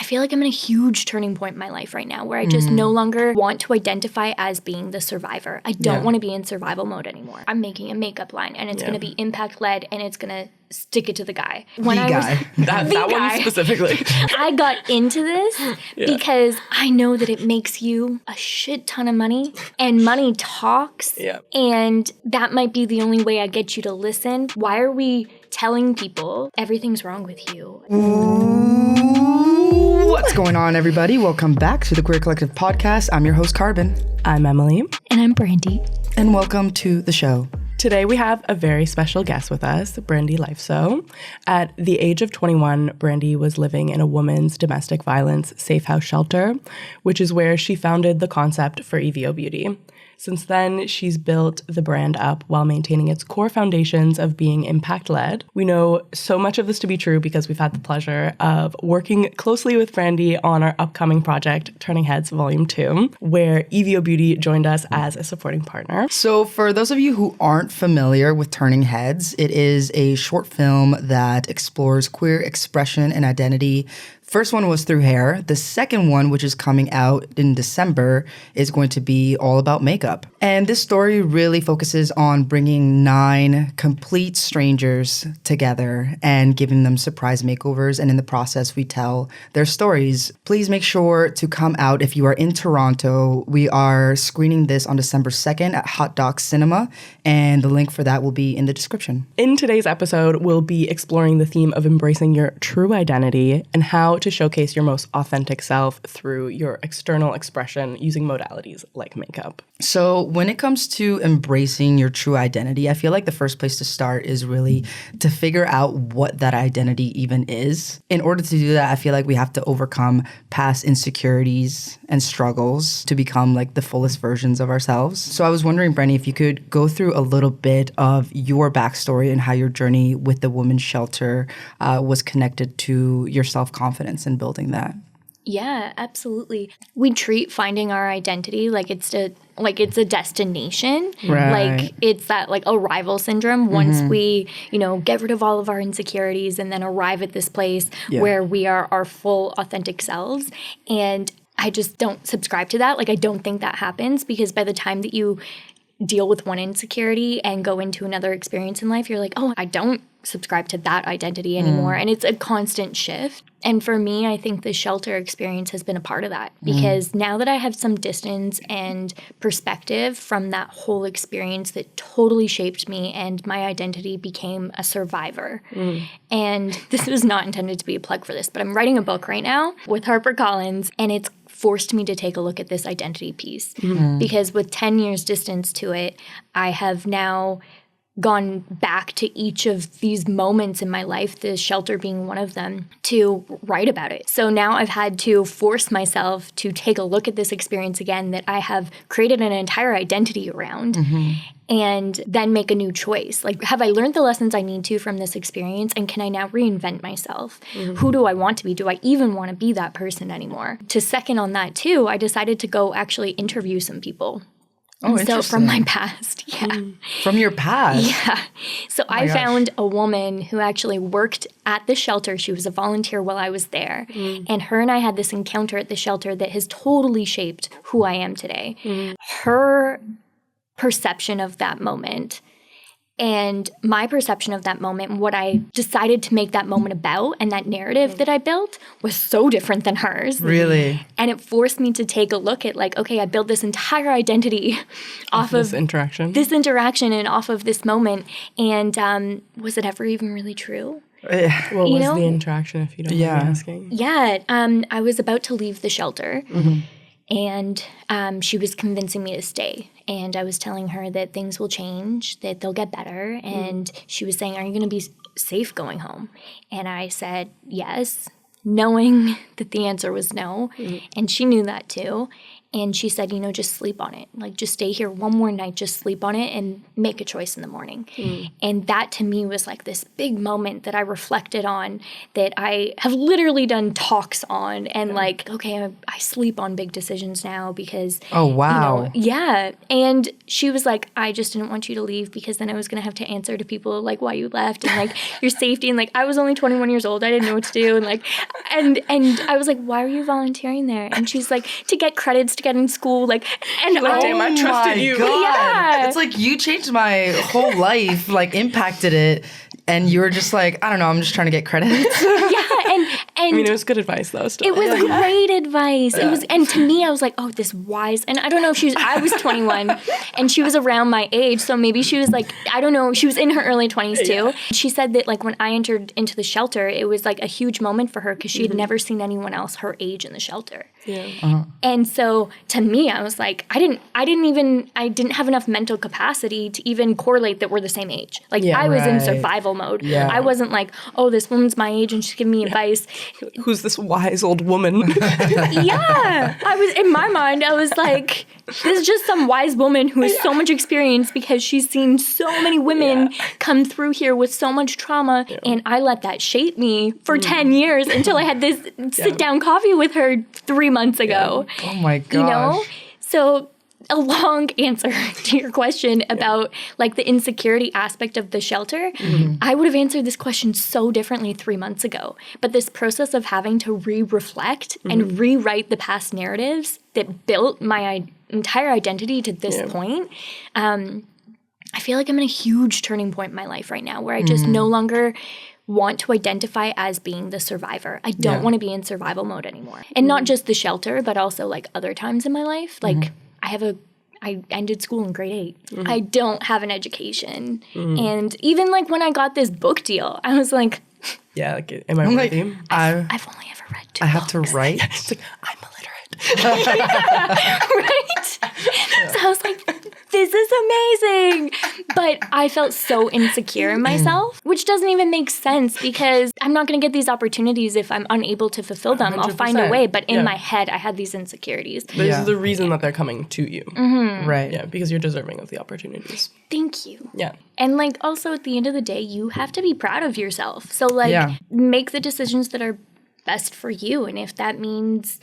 feel like I'm in a huge turning point in my life right now where I just no longer want to identify as being the survivor. I don't want to be in survival mode anymore. I'm making a makeup line and it's going to be impact led and it's going to stick it to the guy. That one specifically. I got into this because I know that it makes you a shit ton of money and money talks. Yeah. And that might be the only way I get you to listen. Why are we telling people everything's wrong with you? What's going on, everybody? Welcome back to the Queer Collective podcast. I'm your host, Carbon. I'm Emily. And I'm Brandi. And welcome to the show. Today we have a very special guest with us, Brandi Leifso. At the age of 21, Brandi was living in a woman's domestic violence safe house shelter, which is where she founded the concept for EVIO Beauty. Since then, she's built the brand up while maintaining its core foundations of being impact-led. We know so much of this to be true because we've had the pleasure of working closely with Brandi on our upcoming project, Turning Heads Volume 2, where EVIO Beauty joined us as a supporting partner. So for those of you who aren't familiar with Turning Heads, it is a short film that explores queer expression and identity. First one was through hair. The second one, which is coming out in December, is going to be all about makeup. And this story really focuses on bringing 9 complete strangers together and giving them surprise makeovers. And in the process, we tell their stories. Please make sure to come out if you are in Toronto. We are screening this on December 2nd at Hot Docs Cinema, and the link for that will be in the description. In today's episode, we'll be exploring the theme of embracing your true identity and how to showcase your most authentic self through your external expression using modalities like makeup. So when it comes to embracing your true identity, I feel like the first place to start is really to figure out what that identity even is. In order to do that, I feel like we have to overcome past insecurities and struggles to become like the fullest versions of ourselves. So I was wondering, Brandi, if you could go through a little bit of your backstory and how your journey with the women's shelter was connected to your self-confidence and building that. Yeah, absolutely. We treat finding our identity like it's a destination. Right. Like it's that like arrival syndrome. Once we, get rid of all of our insecurities and then arrive at this place where we are our full authentic selves. And I just don't subscribe to that. Like I don't think that happens because by the time that you deal with one insecurity and go into another experience in life, you're like, oh, I don't subscribe to that identity anymore. And it's a constant shift. And for me, I think the shelter experience has been a part of that because now that I have some distance and perspective from that whole experience that totally shaped me and my identity became a survivor. And this was not intended to be a plug for this, but I'm writing a book right now with HarperCollins and it's forced me to take a look at this identity piece because with 10 years distance to it, I have now gone back to each of these moments in my life, the shelter being one of them, to write about it. So now I've had to force myself to take a look at this experience again that I have created an entire identity around and then make a new choice. Like, have I learned the lessons I need to from this experience? And can I now reinvent myself? Who do I want to be? Do I even want to be that person anymore? To second on that too, I decided to go actually interview some people. Oh, so from my past, From your past? Yeah. So I found a woman who actually worked at the shelter. She was a volunteer while I was there. And her and I had this encounter at the shelter that has totally shaped who I am today. Her perception of that moment and my perception of that moment and what I decided to make that moment about and that narrative that I built was so different than hers. Really? And it forced me to take a look at like, okay, I built this entire identity off of this interaction and off of this moment. And was it ever even really true? What was the interaction, if you don't mind me asking? Yeah. I was about to leave the shelter. And she was convincing me to stay. And I was telling her that things will change, that they'll get better. And she was saying, are you going to be safe going home? And I said, yes, knowing that the answer was no. And she knew that too. And she said, you know, just sleep on it. Like, just stay here one more night, just sleep on it and make a choice in the morning. And that to me was like this big moment that I reflected on, that I have literally done talks on, and like, okay, I sleep on big decisions now because, Oh, wow. yeah. And she was like, I just didn't want you to leave because then I was going to have to answer to people like why you left and like your safety. And like, I was only 21 years old. I didn't know what to do. And like, and I was like, why are you volunteering there? And she's like, to get credits to get in school. Like, and Like, damn, I trusted you. God. Yeah. It's like you changed my whole life, like impacted it. And you were just like, I don't know, I'm just trying to get credits. Yeah. And I mean, it was good advice though. Still. it was great advice. It was, and to me, I was like, oh, this wise. And I don't know if I was 21 and she was around my age. So maybe she was like, I don't know, she was in her early 20s too. She said that like when I entered into the shelter, it was like a huge moment for her because she had never seen anyone else her age in the shelter. Yeah. And so to me, I was like, I didn't have enough mental capacity to even correlate that we're the same age. Like I was in survival mode. Yeah. I wasn't like, oh, this woman's my age and she's giving me advice. Who's this wise old woman? Yeah. I was, in my mind, I was like, this is just some wise woman who has so much experience because she's seen so many women come through here with so much trauma. And I let that shape me for 10 years until I had this sit down coffee with her 3 months ago. Oh my gosh. You know? So a long answer to your question about like the insecurity aspect of the shelter, I would have answered this question so differently 3 months ago. But this process of having to reflect and rewrite the past narratives that built my entire identity to this point, I feel like I'm in a huge turning point in my life right now where I just no longer want to identify as being the survivor. I don't want to be in survival mode anymore. And not just the shelter, but also like other times in my life. Like I ended school in grade 8. I don't have an education. And even like when I got this book deal, I was like, Yeah, like, am I worthy? I've only ever read 2 I have books. to write. It's like, I'm illiterate. Right? So I was like, this is amazing. But I felt so insecure in myself, which doesn't even make sense because I'm not going to get these opportunities if I'm unable to fulfill them. I'll find a 100%. way. But in my head, I had these insecurities. This is the reason that they're coming to you. Right. Yeah, because you're deserving of the opportunities. Thank you. Yeah. And like also at the end of the day, you have to be proud of yourself. So like make the decisions that are best for you. And if that means,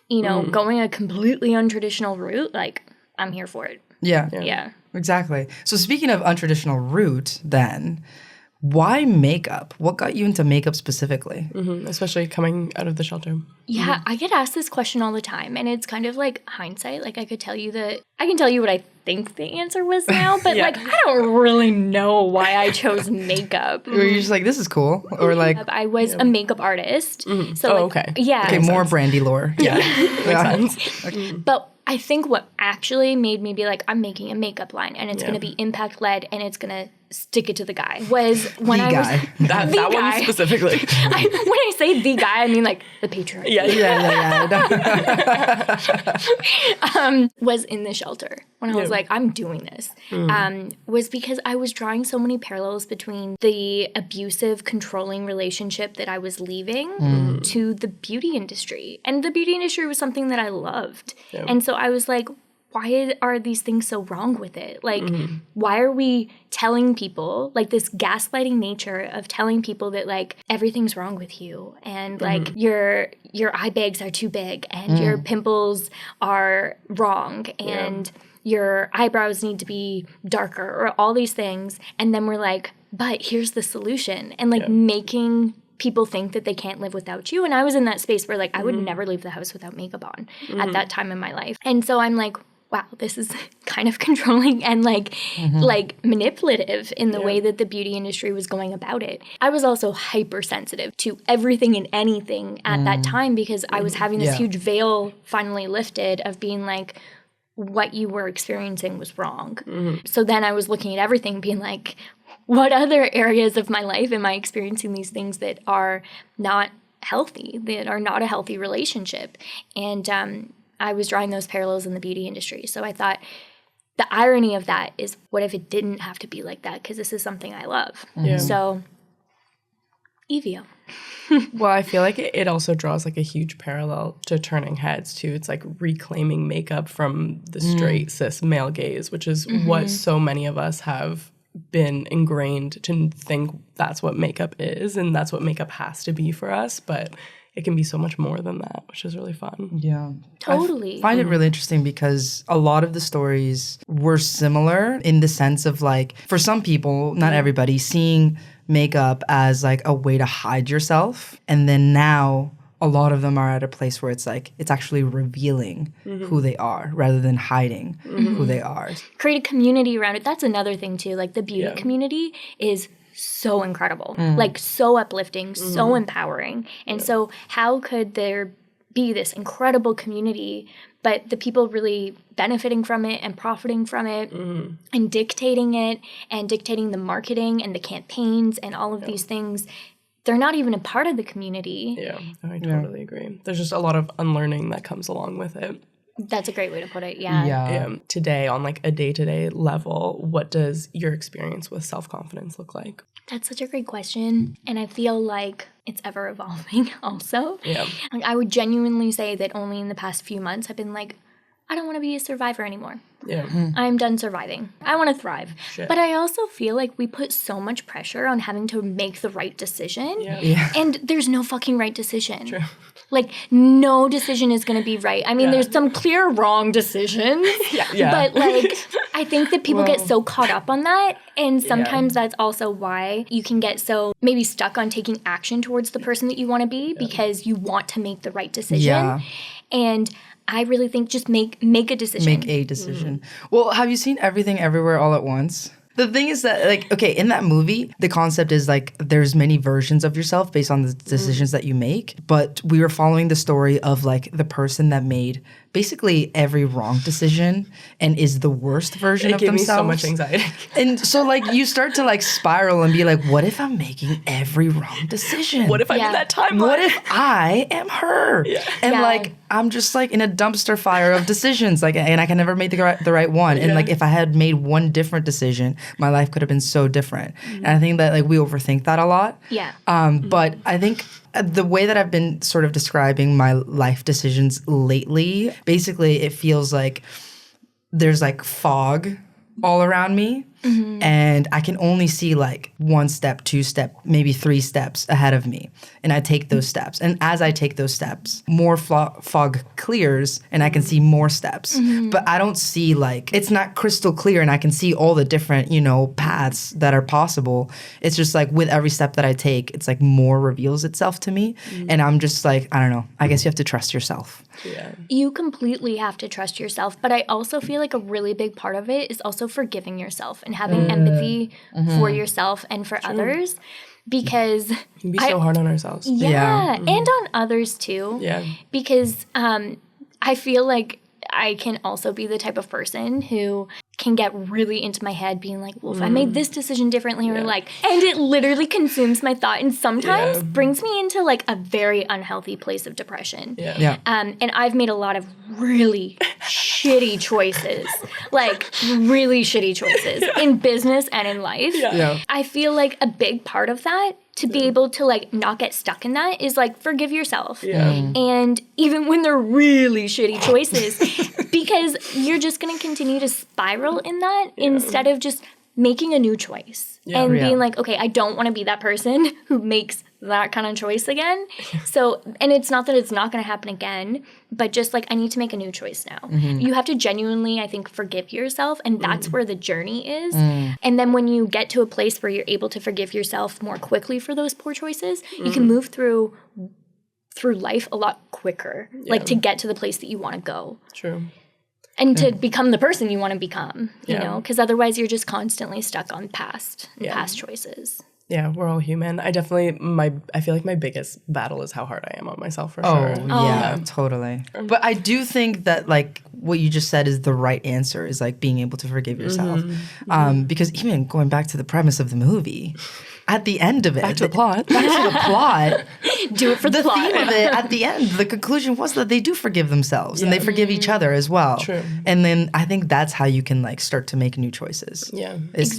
you know, going a completely untraditional route, like I'm here for it. Yeah. Exactly. So speaking of untraditional route, then, why makeup? What got you into makeup specifically? Especially coming out of the shelter. Yeah, I get asked this question all the time, and it's kind of like hindsight. Like I can tell you what I think the answer was now, but like I don't really know why I chose makeup. Were you just like, this is cool? Or like, I was a makeup artist. So like, okay. Yeah. okay, more Brandi lore. Yeah, makes sense. But I think what actually made me be like, I'm making a makeup line and it's going to be impact led and it's going to stick it to the guy was when The I guy. was That guy. one specifically. when I say the guy, I mean like the patriarch. Was in the shelter when I was like, I'm doing this. Was because I was drawing so many parallels between the abusive, controlling relationship that I was leaving to the beauty industry. And the beauty industry was something that I loved. And so I was like, why are these things so wrong with it? Like, why are we telling people, like this gaslighting nature of telling people that like everything's wrong with you and like your eye bags are too big and your pimples are wrong and your eyebrows need to be darker or all these things. And then we're like, but here's the solution. And like making people think that they can't live without you. And I was in that space where like I would never leave the house without makeup on at that time in my life. And so I'm like, wow, this is kind of controlling and like manipulative in the way that the beauty industry was going about it. I was also hypersensitive to everything and anything at that time because I was having this huge veil finally lifted of being like, what you were experiencing was wrong. So then I was looking at everything being like, what other areas of my life am I experiencing these things that are not healthy, that are not a healthy relationship? And I was drawing those parallels in the beauty industry. So I thought the irony of that is, what if it didn't have to be like that? Because this is something I love. So, EVIO. Well, I feel like it also draws like a huge parallel to turning heads too. It's like reclaiming makeup from the straight cis male gaze, which is what so many of us have been ingrained to think that's what makeup is and that's what makeup has to be for us. But it can be so much more than that, which is really fun. Yeah. Totally. I find it really interesting because a lot of the stories were similar in the sense of like, for some people, not everybody, seeing makeup as like a way to hide yourself. And then now a lot of them are at a place where it's like, it's actually revealing who they are rather than hiding who they are. Create a community around it. That's another thing too. Like the beauty community is so incredible, like so uplifting, so empowering. And so how could there be this incredible community, but the people really benefiting from it and profiting from it and dictating it and dictating the marketing and the campaigns and all of these things, they're not even a part of the community. Yeah, I totally agree. There's just a lot of unlearning that comes along with it. That's a great way to put it, yeah. Today, on like a day-to-day level, what does your experience with self-confidence look like? That's such a great question. And I feel like it's ever evolving also. Yeah. Like, I would genuinely say that only in the past few months I've been like, I don't want to be a survivor anymore. Yeah. I'm done surviving. I want to thrive. Shit. But I also feel like we put so much pressure on having to make the right decision. Yeah. And there's no fucking right decision. True. Like, no decision is going to be right. I mean, there's some clear wrong decisions. But, like, I think that people get so caught up on that. And sometimes that's also why you can get so maybe stuck on taking action towards the person that you want to be because you want to make the right decision. Yeah. And I really think just make a decision. Make a decision. Well, have you seen Everything Everywhere All at Once? The thing is that, like, okay, in that movie, the concept is, like, there's many versions of yourself based on the decisions that you make. But we were following the story of, like, the person that made basically every wrong decision and is the worst version of themselves. It gave me so much anxiety. And so, like, you start to, like, spiral and be like, what if I'm making every wrong decision? What if I'm in that timeline? What if I am her? And, like, I'm just, like, in a dumpster fire of decisions, like, and I can never make the right one. And, like, if I had made one different decision, my life could have been so different. And I think that, like, we overthink that a lot. Yeah. But I think the way that I've been sort of describing my life decisions lately, basically it feels like there's like fog all around me. And I can only see like 1 step, 2 step, maybe 3 steps ahead of me. And I take those steps. And as I take those steps, more fog clears and I can see more steps. But I don't see like, it's not crystal clear and I can see all the different, you know, paths that are possible. It's just like with every step that I take, it's like more reveals itself to me. And I'm just like, I don't know, I guess you have to trust yourself. Yeah. You completely have to trust yourself. But I also feel like a really big part of it is also forgiving yourself and having empathy for yourself and for others, because We can be so hard on ourselves. and on others too. Yeah. Because I feel like I can also be the type of person who can get really into my head being like, well, if I made this decision differently or like, and it literally consumes my thought and sometimes brings me into like a very unhealthy place of depression. And I've made a lot of really shitty choices, like really shitty choices in business and in life. I feel like a big part of that to be able to like not get stuck in that is like forgive yourself. And even when they're really shitty choices, because you're just going to continue to spiral in that instead of just making a new choice and being like, okay, I don't want to be that person who makes that kind of choice again. So, and it's not that it's not going to happen again, but just like I need to make a new choice now. You have to genuinely, I think, forgive yourself, and that's where the journey is. And then when you get to a place where you're able to forgive yourself more quickly for those poor choices, you can move through life a lot quicker, like to get to the place that you want to go. True. And to become the person you want to become, you know, because otherwise you're just constantly stuck on past choices. Yeah, we're all human. I feel like my biggest battle is how hard I am on myself for sure. Yeah, totally. But I do think that like what you just said is the right answer, is like being able to forgive yourself. Because even going back to the premise of the movie, at the end of it. Back to the plot. Back to the plot. Do it for the plot. Theme of it at the end, the conclusion was that they do forgive themselves and they forgive each other as well. True. And then I think that's how you can like start to make new choices. Yeah.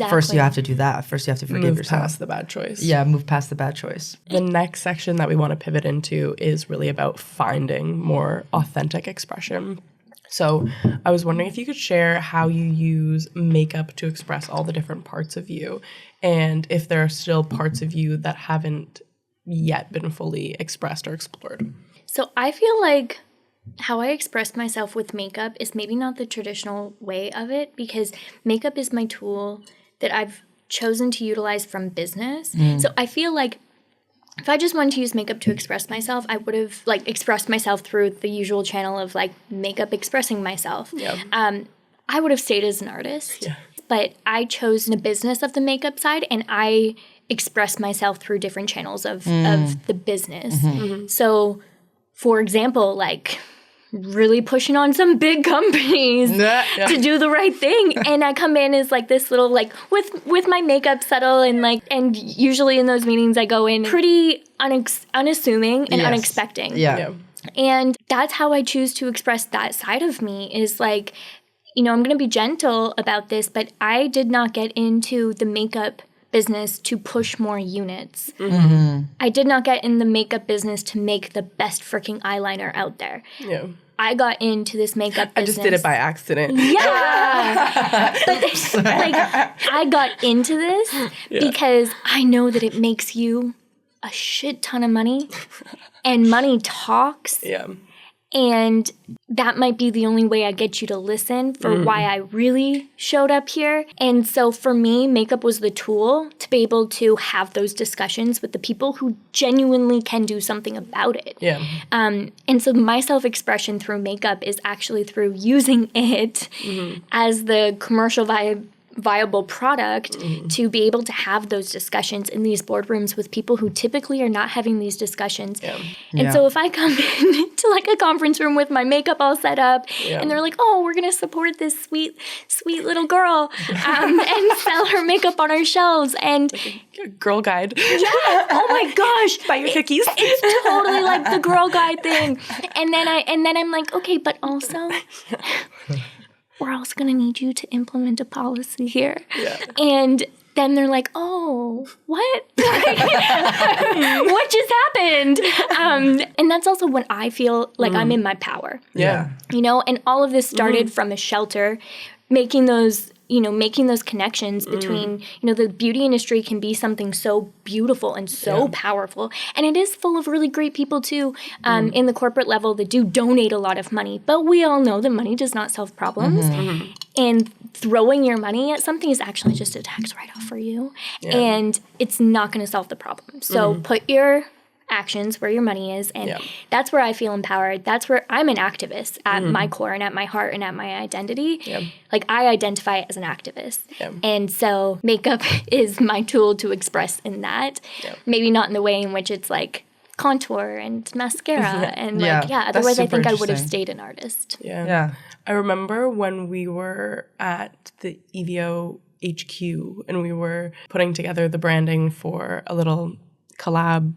First you have to do that. First you have to forgive Move yourself. past the bad choice. Yeah, move past the bad choice. The next section that we want to pivot into is really about finding more authentic expression. So I was wondering if you could share how you use makeup to express all the different parts of you, and if there are still parts of you that haven't yet been fully expressed or explored. So I feel like how I express myself with makeup is maybe not the traditional way of it, because makeup is my tool that I've chosen to utilize from business. So I feel like if I just wanted to use makeup to express myself, I would have like expressed myself through the usual channel of like makeup expressing myself. Yeah. I would have stayed as an artist, Yeah. but I chose the business of the makeup side, and I express myself through different channels of the business. So, for example, like really pushing on some big companies to do the right thing, and I come in as like this little like with my makeup subtle and usually in those meetings I go in pretty unassuming and unexpected. Yeah. And that's how I choose to express that side of me, is like, I'm going to be gentle about this, but I did not get into the makeup business to push more units. I did not get in the makeup business to make the best freaking eyeliner out there. Yeah. I got into this makeup business. I just did it by accident. Yeah. But like, I got into this because I know that it makes you a shit ton of money, and money talks. Yeah. And that might be the only way I get you to listen for why I really showed up here. And so for me, makeup was the tool to be able to have those discussions with the people who genuinely can do something about it. Yeah. And so my self-expression through makeup is actually through using it as the commercial viable product to be able to have those discussions in these boardrooms with people who typically are not having these discussions. And so if I come in to like a conference room with my makeup all set up and they're like, oh, we're going to support this sweet little girl and sell her makeup on our shelves. And Girl guide. oh my gosh, Buy your cookies. it's totally like the girl guide thing. And then I'm like, okay, but also we're also going to need you to implement a policy here. Yeah. And then they're like, oh, what? What just happened? And that's also when I feel like I'm in my power. Yeah. And all of this started from a shelter, making those connections between, the beauty industry can be something so beautiful and so powerful. And it is full of really great people too, in the corporate level that do donate a lot of money. But we all know that money does not solve problems. And throwing your money at something is actually just a tax write-off for you. And it's not going to solve the problem. So put your actions where your money is, and that's where I feel empowered. That's where I'm an activist at my core and at my heart and at my identity. Like I identify as an activist, and so makeup is my tool to express in that. Maybe not in the way in which it's like contour and mascara and otherwise I think I would have stayed an artist. I remember when we were at the EVIO HQ and we were putting together the branding for a little collab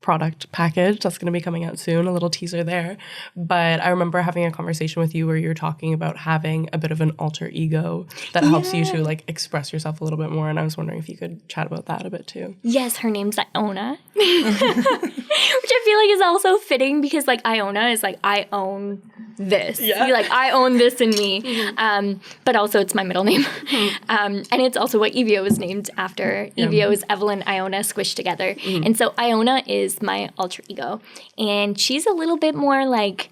product package that's going to be coming out soon, a little teaser there. But I remember having a conversation with you where you were talking about having a bit of an alter ego that helps you to like express yourself a little bit more. And I was wondering if you could chat about that a bit too. Yes, her name's Iona, which I feel like is also fitting because like Iona is like, I own this. Like I own this in me. But also it's my middle name. And it's also what EVIO is named after. EVIO is Evelyn Iona squished together. And so Iona is my alter ego, and she's a little bit more like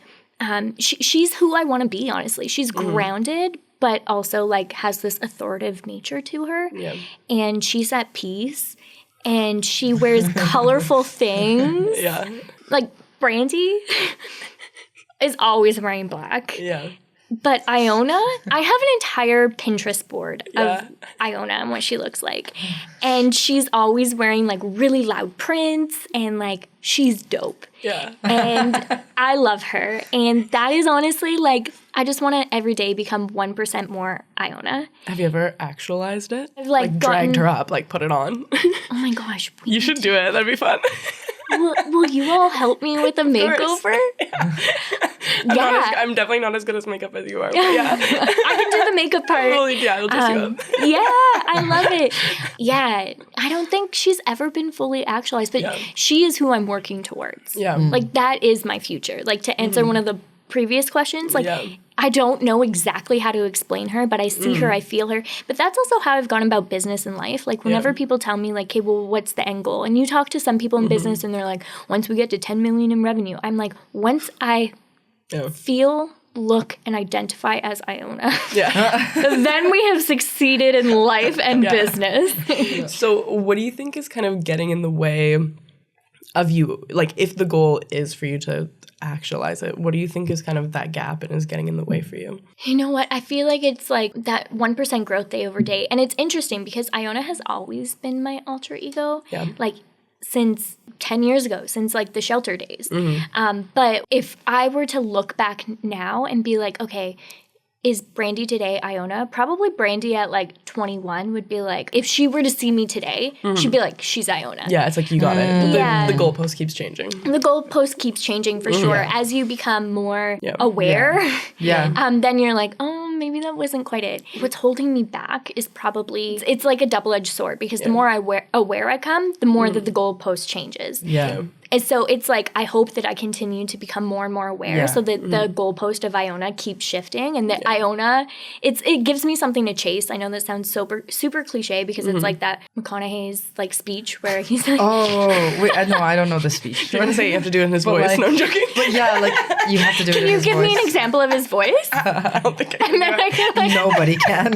she's who I want to be, honestly. She's grounded but also like has this authoritative nature to her, and she's at peace, and she wears colorful things. Like Brandi is always wearing black. But Iona, I have an entire Pinterest board of Iona and what she looks like. And she's always wearing like really loud prints and like she's dope. Yeah. And I love her. And that is honestly like, I just want to every day become 1% more Iona. Have you ever actualized it? I've like dragged her up, like put it on. Oh my gosh. You should do it. That'd be fun. Will you all help me with a makeover? I'm definitely not as good as makeup as you are. But yeah. I can do the makeup part. Well, yeah, it'll just you up. Yeah, I love it. Yeah, I don't think she's ever been fully actualized, but she is who I'm working towards. Yeah. Like, that is my future. Like, to answer one of the previous questions, like, I don't know exactly how to explain her, but I see her, I feel her. But that's also how I've gone about business in life. Like, whenever people tell me, like, hey, well, what's the end goal? And you talk to some people in business, and they're like, once we get to 10 million in revenue. I'm like, once I feel, look, and identify as Iona, then we have succeeded in life and business. So what do you think is kind of getting in the way of you? Like, if the goal is for you to actualize it, what do you think is kind of that gap and is getting in the way for you? You know what? I feel like it's like that 1% growth day over day. And it's interesting because Iona has always been my alter ego. Yeah. Like, since 10 years ago, since like the shelter days. But if I were to look back now and be like, okay, is Brandi today Iona? Probably Brandi at like 21 would be like, if she were to see me today, she'd be like, she's Iona. Yeah, it's like, you got it. The goalpost keeps changing. The goalpost keeps changing for sure. As you become more aware, then you're like, oh, maybe that wasn't quite it. What's holding me back is probably, it's like a double-edged sword because the more aware I come, the more that the goalpost changes. Yeah. And so it's like, I hope that I continue to become more and more aware so that the goalpost of Iona keeps shifting and that Iona, it gives me something to chase. I know that sounds super cliche because it's like that McConaughey's like speech where he's like... Oh, wait, no, I don't know the speech. Do you want to say you have to do it in his voice? Like, no, I'm joking. But yeah, like, you have to do it in his voice. Can you give me an example of his voice? I don't think I can. Nobody can.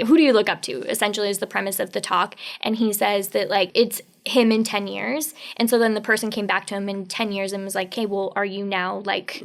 Who do you look up to, essentially, is the premise of the talk. And he says that, like, it's him in 10 years. And so then the person came back to him in 10 years and was like, hey, well, are you now, like,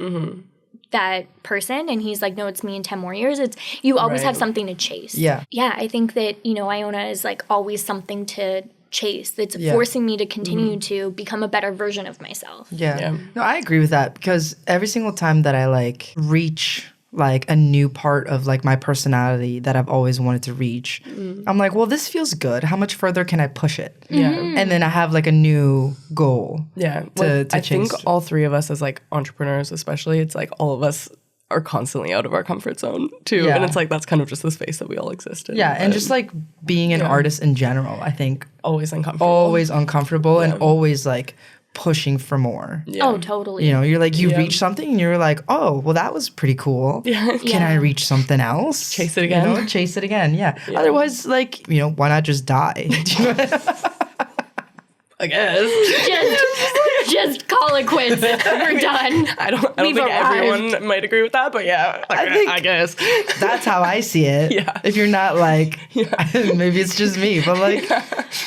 that person? And he's like, no, it's me in 10 more years. It's you always have something to chase. Yeah, I think that, you know, Iona is, like, always something to chase that's forcing me to continue to become a better version of myself. No, I agree with that because every single time that I, like, reach like a new part of like my personality that I've always wanted to reach, I'm like, well, this feels good. How much further can I push it? And then I have like a new goal. To I chase. think all three of us as like entrepreneurs, especially, it's like all of us are constantly out of our comfort zone too. And it's like, that's kind of just the space that we all exist in. And just like being an artist in general, I think always uncomfortable. And always like pushing for more. Oh, totally. You know, you're like, you reach something and you're like, oh, well, that was pretty cool. Can I reach something else? Chase it again. You know, chase it again. Otherwise, like, you know, why not just die? I guess. Just call it quits. We're done. I don't think everyone might agree with that, but I guess. That's how I see it. If you're not like, maybe it's just me, but like,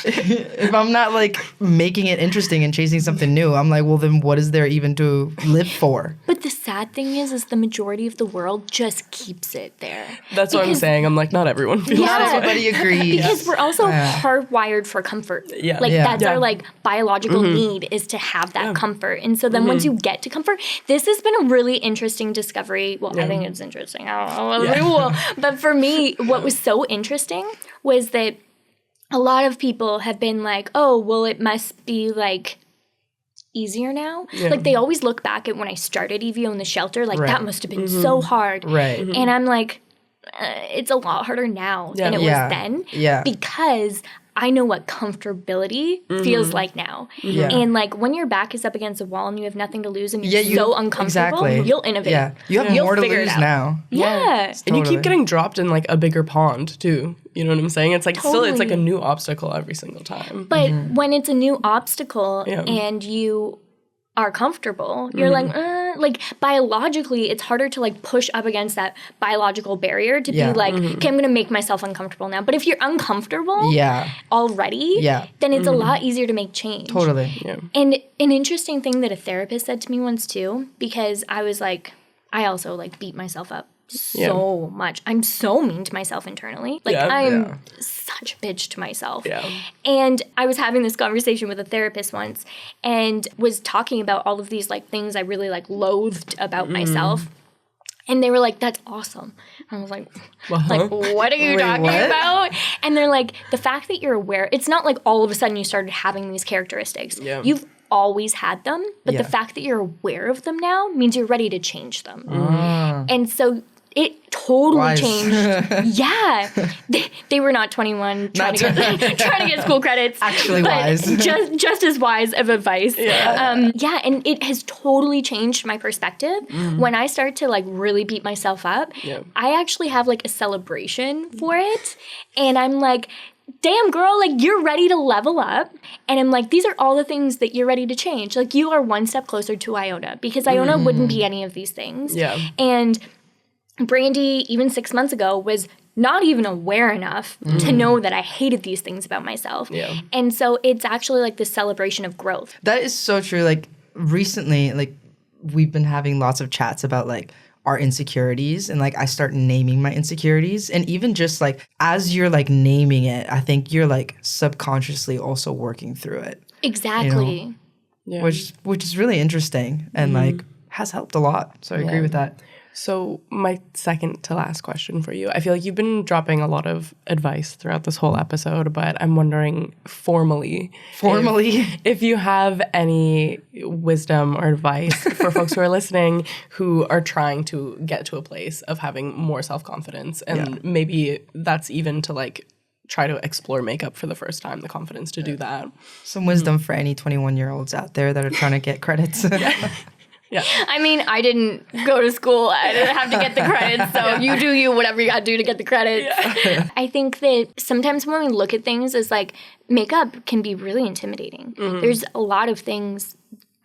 if I'm not like making it interesting and chasing something new, I'm like, well, then what is there even to live for? But the sad thing is the majority of the world just keeps it there. That's what I'm saying. I'm like, not everyone feels Not everybody agrees. Because we're also hardwired for comfort. That's our like biological need is to have that comfort. And so then once you get to comfort, this has been a really interesting discovery. Well, I think it's interesting. I don't know whether it will. But for me, what was so interesting was that a lot of people have been like, oh, well, it must be like easier now. Like they always look back at when I started EVIO in the shelter, like that must have been so hard. And I'm like, it's a lot harder now than it was then. Because I know what comfortability feels like now. And like when your back is up against a wall and you have nothing to lose and you're so uncomfortable, you'll innovate. You have more to lose now. And you keep getting dropped in like a bigger pond too. You know what I'm saying? It's like still, it's like a new obstacle every single time. But when it's a new obstacle and you are comfortable, you're like biologically, it's harder to like push up against that biological barrier to be like, okay, I'm gonna make myself uncomfortable now. But if you're uncomfortable already, then it's a lot easier to make change. Totally. And an interesting thing that a therapist said to me once too, because I was like, I also like beat myself up so much. I'm so mean to myself internally. Like I'm such a bitch to myself. Yeah. And I was having this conversation with a therapist once and was talking about all of these like things I really like loathed about myself. And they were like, that's awesome. And I was like, what are you talking about? And they're like, the fact that you're aware, it's not like all of a sudden you started having these characteristics. Yeah. You've always had them, but the fact that you're aware of them now means you're ready to change them. And so it totally changed. Yeah. They were not 21 trying to get school credits. Actually wise. just as wise of advice. Yeah. And it has totally changed my perspective. When I start to like really beat myself up, I actually have like a celebration for it. And I'm like, damn girl, like you're ready to level up. And I'm like, these are all the things that you're ready to change. Like you are one step closer to Iona because Iona wouldn't be any of these things. Yeah. And Brandi, even 6 months ago, was not even aware enough to know that I hated these things about myself. Yeah. And so it's actually like this celebration of growth. That is so true. Like recently, like we've been having lots of chats about like our insecurities and like I start naming my insecurities. And even just like as you're like naming it, I think you're like subconsciously also working through it. Exactly. You know? Which is really interesting and like has helped a lot. So I agree with that. So my second to last question for you. I feel like you've been dropping a lot of advice throughout this whole episode, but I'm wondering formally if you have any wisdom or advice for folks who are listening who are trying to get to a place of having more self-confidence. And maybe that's even to like try to explore makeup for the first time, the confidence to do that. Some wisdom for any 21-year-olds out there that are trying to get credits. Yeah. I mean, I didn't go to school. I didn't have to get the credits. So you do you, whatever you got to do to get the credits. Yeah. I think that sometimes when we look at things as like makeup can be really intimidating. There's a lot of things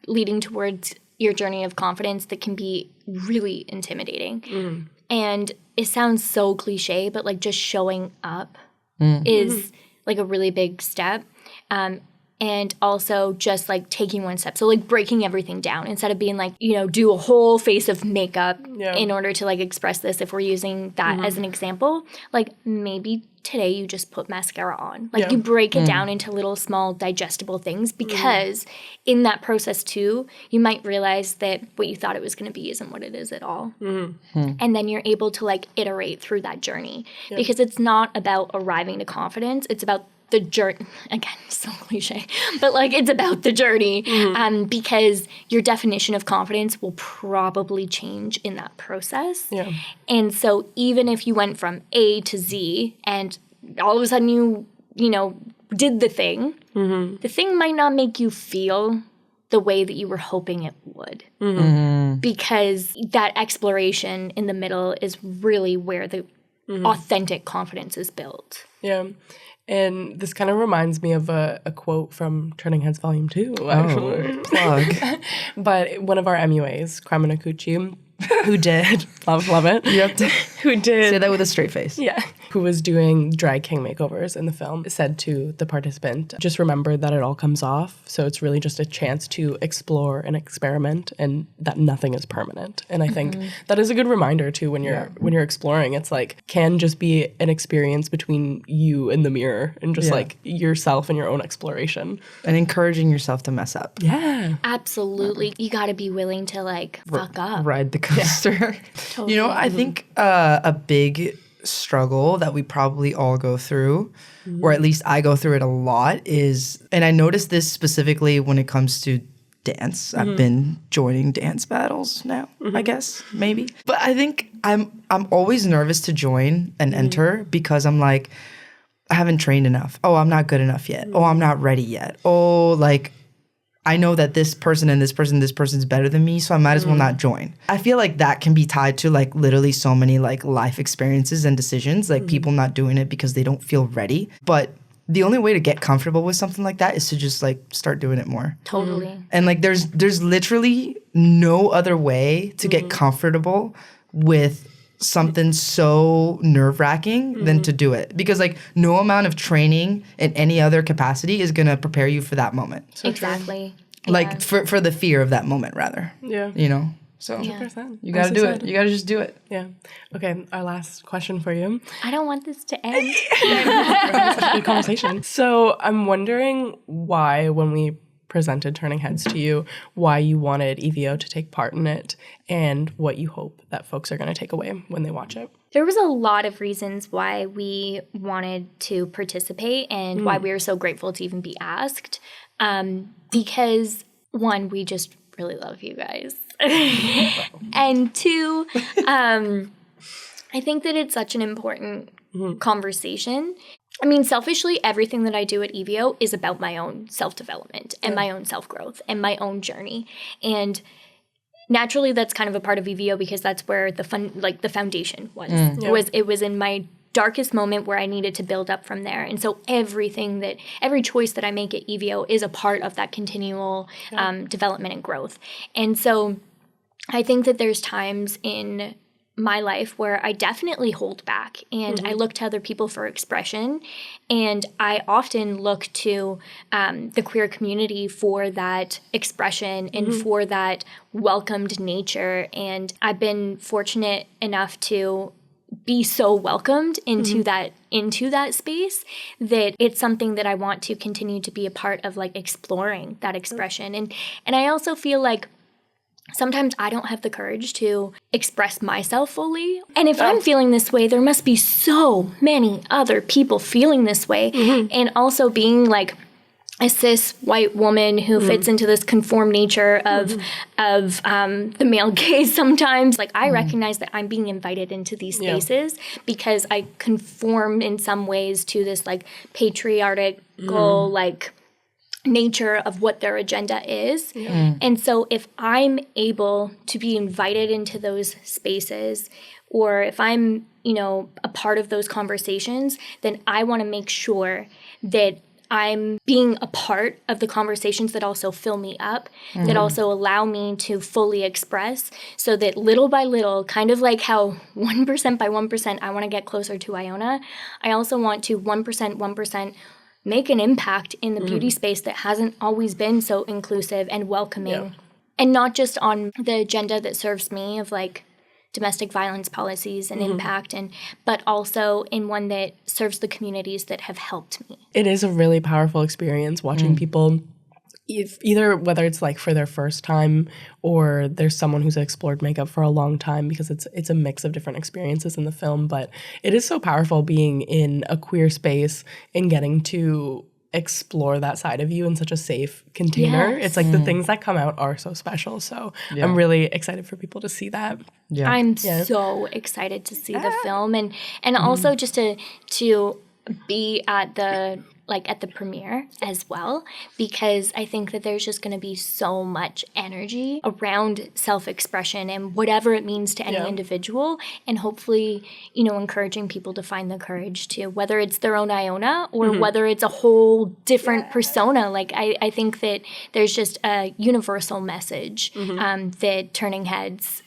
leading towards your journey of confidence that can be really intimidating. And it sounds so cliche, but like just showing up is like a really big step. And also just like taking one step. So like breaking everything down instead of being like, you know, do a whole face of makeup in order to like express this if we're using that as an example. Like maybe today you just put mascara on. Like you break it down into little small digestible things because in that process too, you might realize that what you thought it was going to be isn't what it is at all. And then you're able to like iterate through that journey because it's not about arriving to confidence. It's about the journey, again, so cliche, but like it's about the journey because your definition of confidence will probably change in that process. Yeah. And so even if you went from A to Z and all of a sudden you know, did the thing might not make you feel the way that you were hoping it would because that exploration in the middle is really where the authentic confidence is built. Yeah. And this kind of reminds me of a quote from Turning Heads Volume 2, actually. Plug. But one of our MUAs, Kremina Kuchi, who did, love it. Who did. Say that with a straight face. Yeah. Who was doing drag king makeovers in the film, said to the participant, just remember that it all comes off. So it's really just a chance to explore and experiment and that nothing is permanent. And I think that is a good reminder too when you're exploring. It's like can just be an experience between you and the mirror and just like yourself and your own exploration. And encouraging yourself to mess up. Yeah. Absolutely. You got to be willing to like fuck up. Ride the coaster. Totally. You know, I think a big struggle that we probably all go through, or at least I go through it a lot, is, and I noticed this specifically when it comes to dance. I've been joining dance battles now, I guess, maybe. But I think I'm always nervous to join and enter because I'm like, I haven't trained enough. Oh, I'm not good enough yet. Oh, I'm not ready yet. Oh, like I know that this person and this person's better than me, so I might as well not join. I feel like that can be tied to like literally so many like life experiences and decisions, like people not doing it because they don't feel ready. But the only way to get comfortable with something like that is to just like start doing it more. Totally. And like there's literally no other way to get comfortable with something so nerve-wracking than to do it, because like no amount of training in any other capacity is going to prepare you for that moment. So exactly. Like for the fear of that moment rather. Yeah. You know? So 100%. you got to do it. You got to just do it. Yeah. Okay, our last question for you. I don't want this to end. We're having such a good conversation. So I'm wondering why, when we presented Turning Heads to you, why you wanted EVIO to take part in it and what you hope that folks are going to take away when they watch it. There was a lot of reasons why we wanted to participate and why we were so grateful to even be asked. Because, one, we just really love you guys. And two, I think that it's such an important conversation. I mean, selfishly, everything that I do at EVIO is about my own self-development and my own self-growth and my own journey. And naturally, that's kind of a part of EVIO because that's where the foundation was. It was in my darkest moment where I needed to build up from there. And so every choice that I make at EVIO is a part of that continual development and growth. And so I think that there's times in my life where I definitely hold back and I look to other people for expression, and I often look to the queer community for that expression and for that welcomed nature. And I've been fortunate enough to be so welcomed into that space that it's something that I want to continue to be a part of, like exploring that expression. And I also feel like sometimes I don't have the courage to express myself fully. And if I'm feeling this way, there must be so many other people feeling this way. And also being like a cis white woman who fits into this conformed nature of the male gaze sometimes. Like I recognize that I'm being invited into these spaces because I conform in some ways to this like patriarchal like nature of what their agenda is. And so if I'm able to be invited into those spaces, or if I'm, a part of those conversations, then I want to make sure that I'm being a part of the conversations that also fill me up, that also allow me to fully express, so that little by little, kind of like how 1% by 1% I want to get closer to Iona, I also want to 1% make an impact in the beauty space that hasn't always been so inclusive and welcoming. And not just on the agenda that serves me of like domestic violence policies and impact, but also in one that serves the communities that have helped me. It is a really powerful experience watching people, either whether it's like for their first time or there's someone who's explored makeup for a long time, because it's a mix of different experiences in the film. But it is so powerful being in a queer space and getting to explore that side of you in such a safe container. It's like the things that come out are so special. So I'm really excited for people to see that. I'm so excited to see the film and also just to be at the premiere as well, because I think that there's just going to be so much energy around self-expression and whatever it means to any individual, and hopefully, encouraging people to find the courage to, whether it's their own Iona or whether it's a whole different persona. Like I think that there's just a universal message that Turning Heads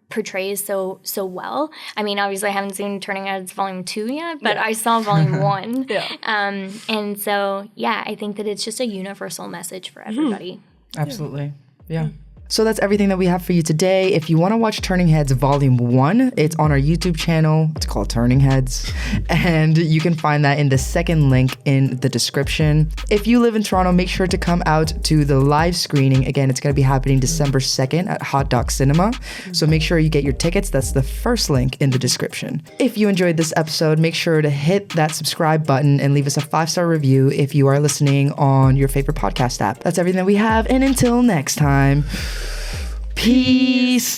portrays so well. I mean, obviously I haven't seen Turning Heads Volume 2 yet, but I saw Volume 1. And so, I think that it's just a universal message for everybody. Absolutely. Yeah. So that's everything that we have for you today. If you want to watch Turning Heads Volume 1, it's on our YouTube channel. It's called Turning Heads. And you can find that in the second link in the description. If you live in Toronto, make sure to come out to the live screening. Again, it's going to be happening December 2nd at Hot Dog Cinema. So make sure you get your tickets. That's the first link in the description. If you enjoyed this episode, make sure to hit that subscribe button and leave us a 5-star review if you are listening on your favorite podcast app. That's everything that we have. And until next time, peace.